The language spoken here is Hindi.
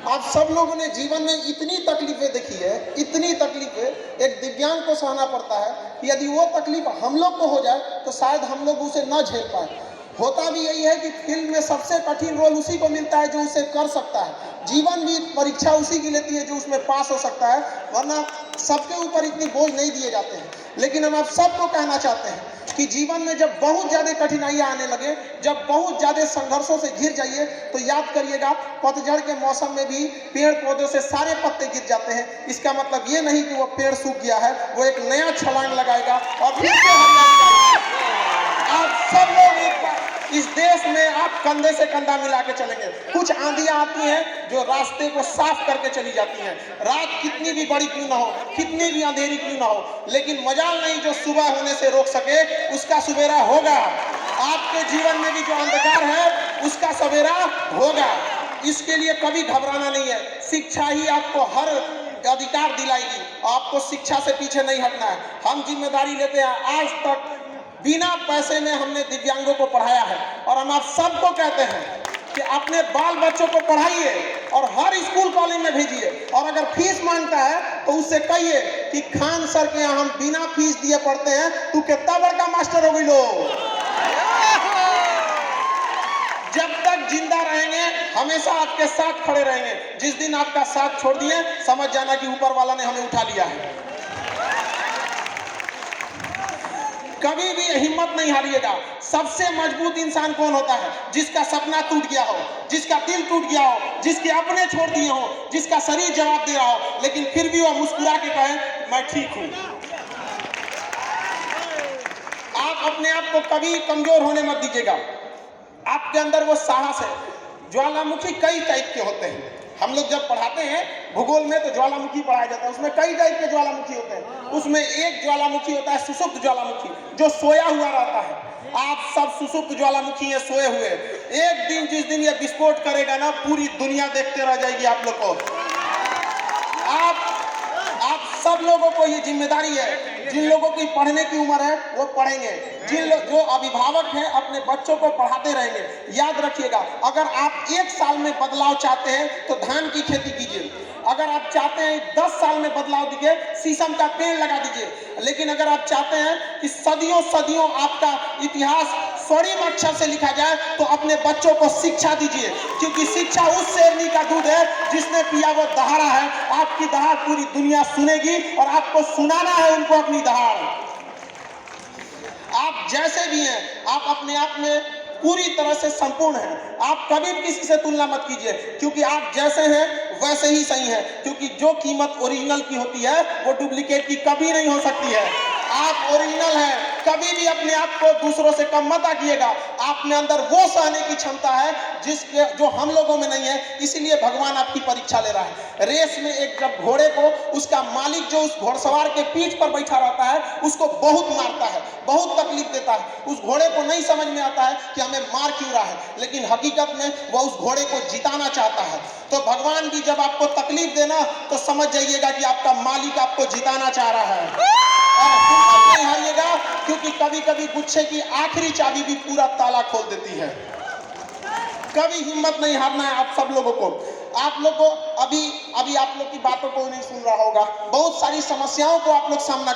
आप सब लोगों ने जीवन में इतनी तकलीफें देखी है, इतनी तकलीफें एक दिव्यांग को सहना पड़ता है कि यदि वो तकलीफ हम लोग को हो जाए तो शायद हम लोग उसे न झेल पाए। होता भी यही है कि फिल्म में सबसे कठिन रोल उसी को मिलता है जो उसे कर सकता है। जीवन भी परीक्षा उसी की लेती है जो उसमें पास हो सकता है, वरना सबके ऊपर इतनी बोझ नहीं दिए जाते हैं। लेकिन हम आप सबको कहना चाहते हैं कि जीवन में जब बहुत ज़्यादा कठिनाइयाँ आने लगे, जब बहुत ज़्यादा संघर्षों से घिर जाइए, तो याद करिएगा पतझड़ के मौसम में भी पेड़ पौधों से सारे पत्ते गिर जाते हैं। इसका मतलब ये नहीं कि वो पेड़ सूख गया है, वो एक नया छलांग लगाएगा और फिर से हरियाली आएगी। आप सब लोग एक बार इस देश में आप कंधे से कंधा मिला के चलेंगे। कुछ आंधियां आती हैं जो रास्ते को साफ करके चली जाती हैं। रात कितनी भी बड़ी क्यों ना हो, कितनी भी अंधेरी क्यों ना हो, लेकिन मजाल नहीं जो सुबह होने से रोक सके, उसका सवेरा होगा। आपके जीवन में भी जो अंधकार है उसका सवेरा होगा। इसके लिए कभी घबराना नहीं है। शिक्षा ही आपको हर अधिकार दिलाएगी। आपको शिक्षा से पीछे नहीं हटना है। हम जिम्मेदारी लेते हैं। आज तक बिना पैसे में हमने दिव्यांगों को पढ़ाया है और हम आप सबको कहते हैं कि अपने बाल बच्चों को पढ़ाइए और हर स्कूल कॉलेज में भेजिए। और अगर फीस मांगता है तो उससे कहिए कि खान सर के यहाँ हम बिना फीस दिए पढ़ते हैं, तू कितना बड़का मास्टर हो गई लो। जब तक जिंदा रहेंगे हमेशा आपके साथ खड़े रहेंगे। जिस दिन आपका साथ छोड़ दिए, समझ जाना कि ऊपर वाला ने हमें उठा लिया है। कभी भी हिम्मत नहीं हारिएगा। सबसे मजबूत इंसान कौन होता है? जिसका सपना टूट गया हो, जिसका दिल टूट गया हो, जिसके अपने छोड़ दिए हो, जिसका शरीर जवाब दे रहा हो, लेकिन फिर भी वो मुस्कुरा के कहे मैं ठीक हूं। आप अपने आप को कभी कमजोर होने मत दीजिएगा। आपके अंदर वो साहस है। ज्वालामुखी कई टाइप के होते हैं। हम लोग जब पढ़ाते हैं भूगोल में तो ज्वालामुखी पढ़ाया जाता है। उसमें कई टाइप के ज्वालामुखी होते हैं। उसमें एक ज्वालामुखी होता है सुषुप्त ज्वालामुखी, जो सोया हुआ रहता है। आप सब सुषुप्त ज्वालामुखी है, सोए हुए। एक दिन जिस दिन ये विस्फोट करेगा ना, पूरी दुनिया देखते रह जाएगी आप लोग को। आप सब लोगों को ये जिम्मेदारी है। जिन लोगों की पढ़ने की उम्र है वो पढ़ेंगे। जो अभिभावक हैं अपने बच्चों को पढ़ाते रहेंगे। याद रखिएगा, अगर आप 1 साल में बदलाव चाहते हैं तो धान की खेती कीजिए। अगर आप चाहते हैं 10 साल में बदलाव दिखे, शीशम का पेड़ लगा दीजिए। लेकिन अगर आप चाहते हैं कि सदियों सदियों आपका इतिहास स्वर्णिम अक्षर से लिखा जाए, तो अपने बच्चों को शिक्षा दीजिए। क्योंकि शिक्षा उस शेरनी का दूध है जिसने पिया वो दहाड़ा है। आपकी दहाड़ पूरी दुनिया सुनेगी और आपको सुनाना है उनको अपनी दहाड़। आप जैसे भी हैं, आप अपने आप में पूरी तरह से संपूर्ण हैं। आप कभी भी किसी से तुलना मत कीजिए, क्योंकि आप जैसे हैं वैसे ही सही हैं। क्योंकि जो कीमत ओरिजिनल की होती है वो डुप्लीकेट की कभी नहीं हो सकती है। आप ओरिजिनल हैं। कभी भी अपने आप को दूसरों से कम मत आंकिएगा। आप में अंदर वो सहने की क्षमता है जो हम लोगों में नहीं है। इसीलिए भगवान आपकी परीक्षा ले रहा है। रेस में एक जब घोड़े को उसका मालिक जो उस घोड़सवार के पीठ पर बैठा रहता है उसको बहुत मारता है, बहुत तकलीफ देता है। उस घोड़े को नहीं समझ में आता है कि हमें मार क्यों रहा है, लेकिन हकीकत में वह उस घोड़े को जिताना चाहता है। तो भगवान भी जब आपको तकलीफ देना तो समझ जाइएगा कि आपका मालिक आपको जिताना चाह रहा है। और हिम्मत नहीं हारिएगा, क्योंकि कभी कभी गुच्छे की आखिरी चाबी भी पूरा ताला खोल देती है। कभी हिम्मत नहीं हारना है आप सब लोगों को। आप लोग को अभी आप लोग की बातों को नहीं सुन रहा होगा। बहुत सारी समस्याओं को आप लोग सामना